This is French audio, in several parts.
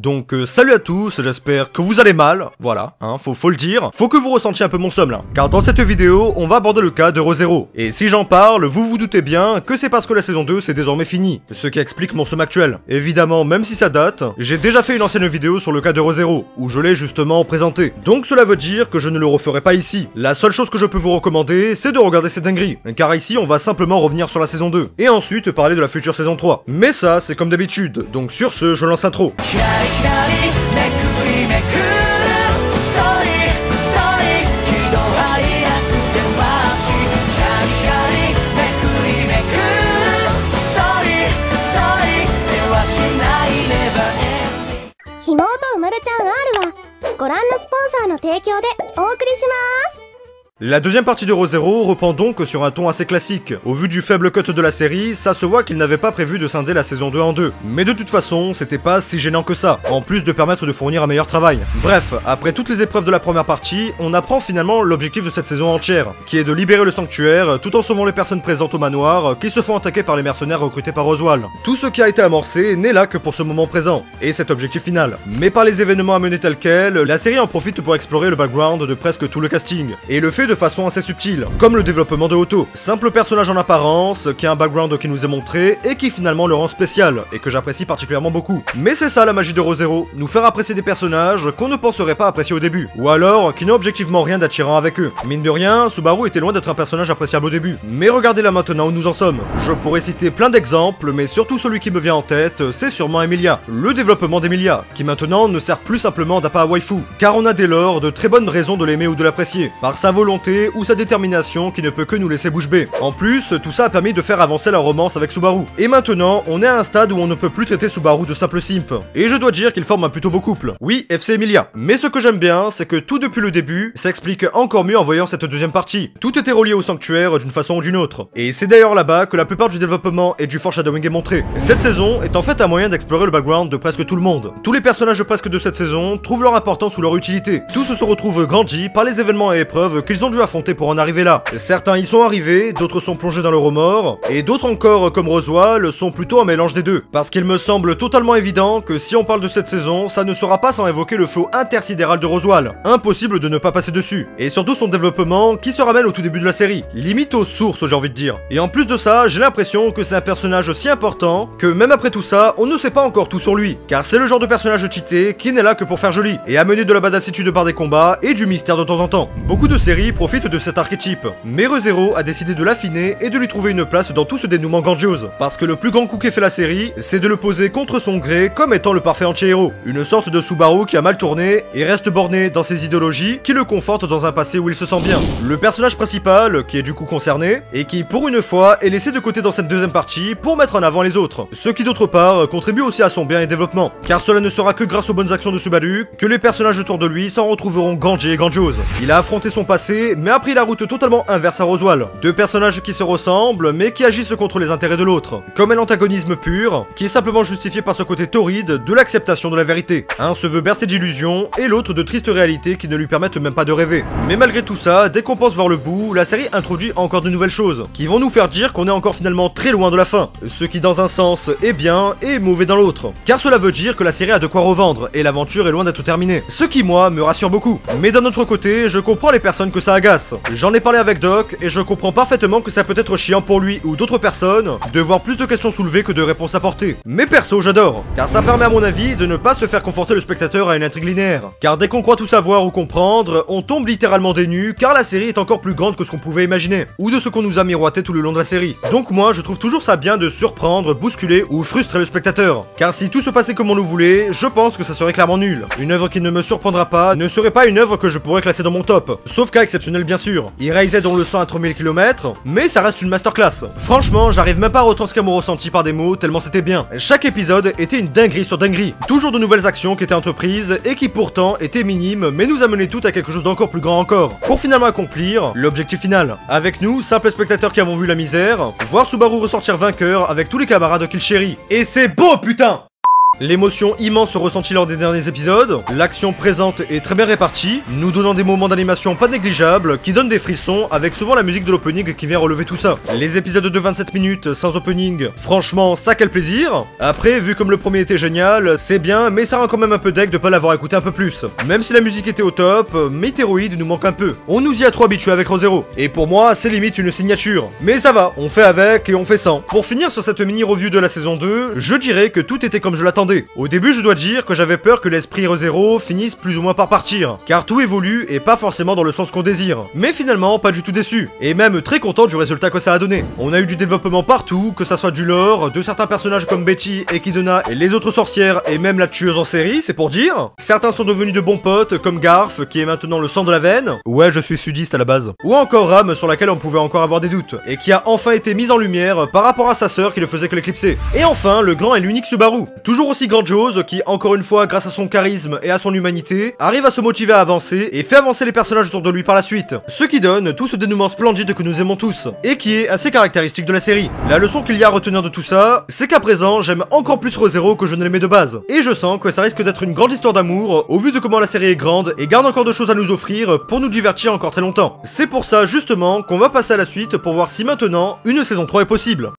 Donc salut à tous, j'espère que vous allez mal, voilà, hein, faut le dire. Faut que vous ressentiez un peu mon somme là, car dans cette vidéo, on va aborder le cas de ReZero. Et si j'en parle, vous vous doutez bien que c'est parce que la saison 2 c'est désormais fini, ce qui explique mon somme actuel. Évidemment, même si ça date, j'ai déjà fait une ancienne vidéo sur le cas de ReZero, où je l'ai justement présenté. Donc cela veut dire que je ne le referai pas ici. La seule chose que je peux vous recommander, c'est de regarder cette dinguerie, car ici on va simplement revenir sur la saison 2, et ensuite parler de la future saison 3. Mais ça, c'est comme d'habitude, donc sur ce, je lance l'intro. La deuxième partie de ReZero reprend donc sur un ton assez classique. Au vu du faible cut de la série, ça se voit qu'ils n'avaient pas prévu de scinder la saison 2 en deux. Mais de toute façon, c'était pas si gênant que ça, en plus de permettre de fournir un meilleur travail. Bref, après toutes les épreuves de la première partie, on apprend finalement l'objectif de cette saison entière, qui est de libérer le sanctuaire tout en sauvant les personnes présentes au manoir qui se font attaquer par les mercenaires recrutés par Oswald. Tout ce qui a été amorcé n'est là que pour ce moment présent, et cet objectif final. Mais par les événements à mener tels quels, la série en profite pour explorer le background de presque tout le casting, et le fait de façon assez subtile, comme le développement de Otto, simple personnage en apparence, qui a un background qui nous est montré, et qui finalement le rend spécial, et que j'apprécie particulièrement beaucoup. Mais c'est ça la magie de ReZero, nous faire apprécier des personnages qu'on ne penserait pas apprécier au début, ou alors qui n'ont objectivement rien d'attirant avec eux. Mine de rien, Subaru était loin d'être un personnage appréciable au début, mais regardez là maintenant où nous en sommes. Je pourrais citer plein d'exemples, mais surtout celui qui me vient en tête, c'est sûrement Emilia. Le développement d'Emilia, qui maintenant ne sert plus simplement d'appât à waifu, car on a dès lors de très bonnes raisons de l'aimer ou de l'apprécier, par sa volonté ou sa détermination qui ne peut que nous laisser bouche bée. En plus, tout ça a permis de faire avancer la romance avec Subaru. Et maintenant, on est à un stade où on ne peut plus traiter Subaru de simple simp. Et je dois dire qu'il forme un plutôt beau couple. Oui, FC Emilia. Mais ce que j'aime bien, c'est que tout depuis le début, s'explique encore mieux en voyant cette deuxième partie. Tout était relié au sanctuaire d'une façon ou d'une autre. Et c'est d'ailleurs là-bas que la plupart du développement et du foreshadowing est montré. Cette saison est en fait un moyen d'explorer le background de presque tout le monde. Tous les personnages presque de cette saison trouvent leur importance ou leur utilité. Tous se retrouvent grandis par les événements et épreuves qu'ils ont dû affronter pour en arriver là. Certains y sont arrivés, d'autres sont plongés dans le remords, et d'autres encore, comme Oswald, sont plutôt un mélange des deux. Parce qu'il me semble totalement évident que si on parle de cette saison, ça ne sera pas sans évoquer le flot intersidéral de Oswald. Impossible de ne pas passer dessus. Et surtout son développement qui se ramène au tout début de la série. Limite aux sources, j'ai envie de dire. Et en plus de ça, j'ai l'impression que c'est un personnage si important que même après tout ça, on ne sait pas encore tout sur lui. Car c'est le genre de personnage cheaté qui n'est là que pour faire joli, et amener de la badassitude par des combats et du mystère de temps en temps. Beaucoup de séries profitent de cet archétype. Mais ReZero a décidé de l'affiner et de lui trouver une place dans tout ce dénouement grandiose. Parce que le plus grand coup qu'ait fait la série, c'est de le poser contre son gré comme étant le parfait anti-héros. Une sorte de Subaru qui a mal tourné et reste borné dans ses idéologies qui le confortent dans un passé où il se sent bien. Le personnage principal, qui est du coup concerné, et qui pour une fois est laissé de côté dans cette deuxième partie pour mettre en avant les autres. Ce qui d'autre part contribue aussi à son bien et développement. Car cela ne sera que grâce aux bonnes actions de Subaru que les personnages autour de lui s'en retrouveront grandis et grandioses. Il a affronté son passé mais a pris la route totalement inverse à Oswald. Deux personnages qui se ressemblent mais qui agissent contre les intérêts de l'autre. Comme un antagonisme pur, qui est simplement justifié par ce côté torride de l'acceptation de la vérité. Un se veut bercé d'illusions et l'autre de tristes réalités qui ne lui permettent même pas de rêver. Mais malgré tout ça, dès qu'on pense voir le bout, la série introduit encore de nouvelles choses, qui vont nous faire dire qu'on est encore finalement très loin de la fin. Ce qui dans un sens est bien et mauvais dans l'autre. Car cela veut dire que la série a de quoi revendre et l'aventure est loin d'être terminée. Ce qui moi me rassure beaucoup. Mais d'un autre côté, je comprends les personnes que ça agace. J'en ai parlé avec Doc et je comprends parfaitement que ça peut être chiant pour lui ou d'autres personnes de voir plus de questions soulevées que de réponses apportées. Mais perso, j'adore, car ça permet à mon avis de ne pas se faire conforter le spectateur à une intrigue linéaire. Car dès qu'on croit tout savoir ou comprendre, on tombe littéralement des nues car la série est encore plus grande que ce qu'on pouvait imaginer, ou de ce qu'on nous a miroité tout le long de la série. Donc moi, je trouve toujours ça bien de surprendre, bousculer ou frustrer le spectateur. Car si tout se passait comme on le voulait, je pense que ça serait clairement nul. Une œuvre qui ne me surprendra pas ne serait pas une œuvre que je pourrais classer dans mon top. Sauf cas exceptionnel bien sûr. Erased on le sent à 3000 km, mais ça reste une masterclass. Franchement, j'arrive même pas à retranscrire mon ressenti par des mots tellement c'était bien. Chaque épisode était une dinguerie sur dinguerie. Toujours de nouvelles actions qui étaient entreprises et qui pourtant étaient minimes, mais nous amenaient toutes à quelque chose d'encore plus grand encore. Pour finalement accomplir l'objectif final. Avec nous, simples spectateurs qui avons vu la misère, voir Subaru ressortir vainqueur avec tous les camarades qu'il chérit. Et c'est beau putain! L'émotion immense ressentie lors des derniers épisodes, l'action présente et très bien répartie, nous donnant des moments d'animation pas négligeables qui donnent des frissons avec souvent la musique de l'opening qui vient relever tout ça. Les épisodes de 27 minutes sans opening, franchement ça quel plaisir. Après, vu comme le premier était génial, c'est bien, mais ça rend quand même un peu deck de pas l'avoir écouté un peu plus. Même si la musique était au top, Meteoroid nous manque un peu. On nous y a trop habitué avec ReZero. Et pour moi, c'est limite une signature. Mais ça va, on fait avec et on fait sans. Pour finir sur cette mini-review de la saison 2, je dirais que tout était comme je l'attendais. Au début, je dois dire que j'avais peur que l'esprit ReZero finisse plus ou moins par partir, car tout évolue et pas forcément dans le sens qu'on désire. Mais finalement, pas du tout déçu, et même très content du résultat que ça a donné. On a eu du développement partout, que ça soit du lore, de certains personnages comme Betty, Echidna et les autres sorcières, et même la tueuse en série, c'est pour dire. Certains sont devenus de bons potes, comme Garth, qui est maintenant le sang de la veine. Ouais, je suis sudiste à la base. Ou encore Ram, sur laquelle on pouvait encore avoir des doutes, et qui a enfin été mise en lumière par rapport à sa sœur qui ne faisait que l'éclipser. Et enfin, le grand et l'unique Subaru. Toujours aussi grandiose, qui, encore une fois, grâce à son charisme et à son humanité, arrive à se motiver à avancer et fait avancer les personnages autour de lui par la suite. Ce qui donne tout ce dénouement splendide que nous aimons tous, et qui est assez caractéristique de la série. La leçon qu'il y a à retenir de tout ça, c'est qu'à présent, j'aime encore plus ReZero que je ne l'aimais de base. Et je sens que ça risque d'être une grande histoire d'amour, au vu de comment la série est grande et garde encore de choses à nous offrir pour nous divertir encore très longtemps. C'est pour ça, justement, qu'on va passer à la suite pour voir si maintenant, une saison 3 est possible.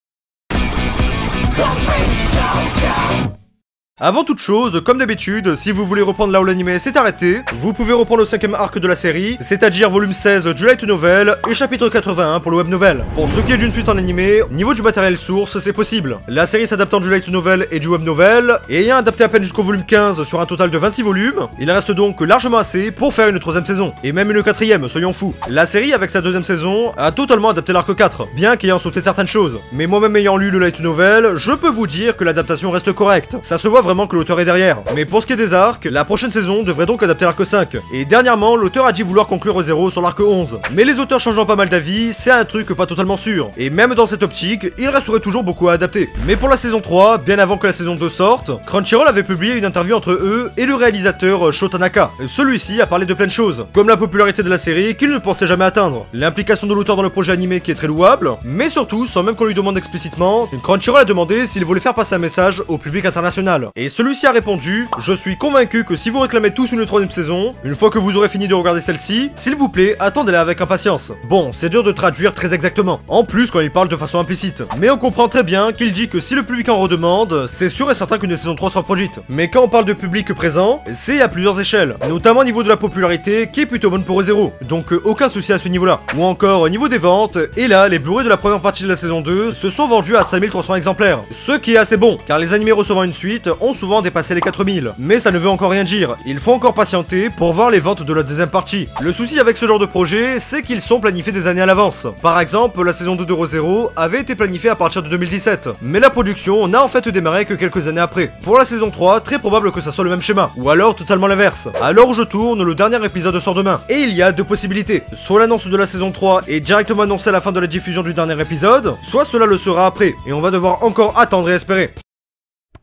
Avant toute chose, comme d'habitude, si vous voulez reprendre là où l'anime s'est arrêté, vous pouvez reprendre le 5ème arc de la série, c'est-à-dire volume 16 du light novel et chapitre 81 pour le web novel. Pour ce qui est d'une suite en animé, niveau du matériel source, c'est possible. La série s'adaptant du light novel et du web novel, et ayant adapté à peine jusqu'au volume 15 sur un total de 26 volumes, il reste donc largement assez pour faire une 3ème saison, et même une 4ème, soyons fous. La série, avec sa 2ème saison, a totalement adapté l'arc 4, bien qu'ayant sauté certaines choses. Mais moi-même ayant lu le light novel, je peux vous dire que l'adaptation reste correcte. Ça se voit vraiment que l'auteur est derrière. Mais pour ce qui est des arcs, la prochaine saison devrait donc adapter l'arc 5. Et dernièrement, l'auteur a dit vouloir conclure ReZero sur l'arc 11. Mais les auteurs changeant pas mal d'avis, c'est un truc pas totalement sûr. Et même dans cette optique, il resterait toujours beaucoup à adapter. Mais pour la saison 3, bien avant que la saison 2 sorte, Crunchyroll avait publié une interview entre eux et le réalisateur Sho Tanaka. Celui-ci a parlé de plein de choses, comme la popularité de la série qu'il ne pensait jamais atteindre, l'implication de l'auteur dans le projet animé qui est très louable, mais surtout, sans même qu'on lui demande explicitement, Crunchyroll a demandé s'il voulait faire passer un message au public international. Et celui-ci a répondu: je suis convaincu que si vous réclamez tous une 3ème saison, une fois que vous aurez fini de regarder celle-ci, s'il vous plaît, attendez-la avec impatience. Bon, c'est dur de traduire très exactement, en plus quand il parle de façon implicite, mais on comprend très bien qu'il dit que si le public en redemande, c'est sûr et certain qu'une saison 3 sera produite. Mais quand on parle de public présent, c'est à plusieurs échelles, notamment au niveau de la popularité qui est plutôt bonne pour ReZero, donc aucun souci à ce niveau-là. Ou encore au niveau des ventes, et là, les Blu-ray de la première partie de la saison 2 se sont vendus à 5300 exemplaires, ce qui est assez bon, car les animés recevant une suite ont souvent dépassé les 4000. Mais ça ne veut encore rien dire, il faut encore patienter pour voir les ventes de la 2ème partie. Le souci avec ce genre de projet, c'est qu'ils sont planifiés des années à l'avance. Par exemple, la saison 2 de ReZero avait été planifiée à partir de 2017, mais la production n'a en fait démarré que quelques années après. Pour la saison 3, très probable que ça soit le même schéma, ou alors totalement l'inverse. À l'heure où je tourne, le dernier épisode sort demain, et il y a deux possibilités. Soit l'annonce de la saison 3 est directement annoncée à la fin de la diffusion du dernier épisode, soit cela le sera après, et on va devoir encore attendre et espérer.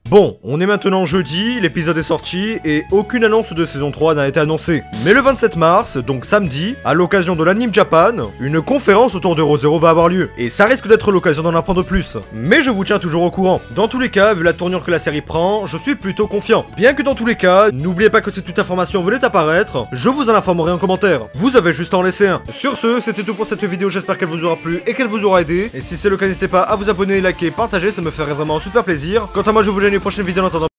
Bon, on est maintenant jeudi, l'épisode est sorti et aucune annonce de saison 3 n'a été annoncée. Mais le 27 mars, donc samedi, à l'occasion de l'Anime Japan, une conférence autour de ReZero va avoir lieu. Et ça risque d'être l'occasion d'en apprendre plus. Mais je vous tiens toujours au courant. Dans tous les cas, vu la tournure que la série prend, je suis plutôt confiant. Bien que dans tous les cas, n'oubliez pas que si toute information venait apparaître, je vous en informerai en commentaire. Vous avez juste à en laisser un. Sur ce, c'était tout pour cette vidéo, j'espère qu'elle vous aura plu et qu'elle vous aura aidé. Et si c'est le cas, n'hésitez pas à vous abonner, liker, partager, ça me ferait vraiment super plaisir. Quant à moi, je vous dis à une prochaine vidéo en attendant.